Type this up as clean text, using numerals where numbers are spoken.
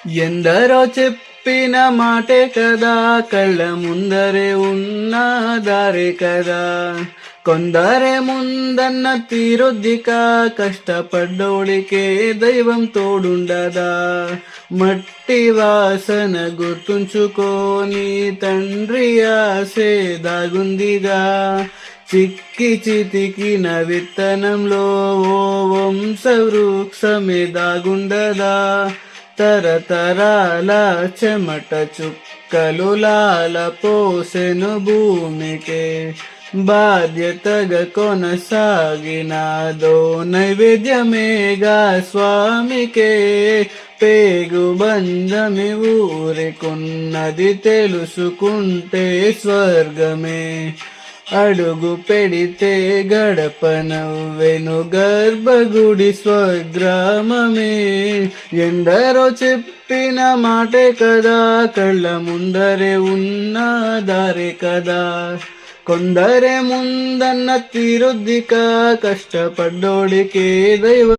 ఎందరో చెప్పిన మాటే కదా, కళ్ళ ముందరే ఉన్న దారే కదా. కొందరే ముందన్న తీరొద్దిక, కష్టపడ్డోడికే దైవం తోడుండదా. మట్టి వాసన గుర్తుంచుకోని తండ్రి ఆసే దాగుందిగా. చిక్కి చితికిన విత్తనంలో ఓ వంశ వృక్షమే దాగుండదా. తరతరాల చెమట చుక్కలు లాల పోసెను భూమికే, బాధ్యతగా కొనసాగినాదో నైవేద్యమేగా స్వామికే. పేగు బంధమి ఊరికున్నది తెలుసుకుంటే స్వర్గమే. అడుగు పెడితే గడప నవ్వెను గర్భగుడి స్వగ్రామమే. ఎందరో చెప్పిన మాటే కదా, కళ్ళ ముందరే ఉన్న దారే కదా. కొందరే ముందన్న తీరొద్దిక, కష్టపడ్డోడికే దైవం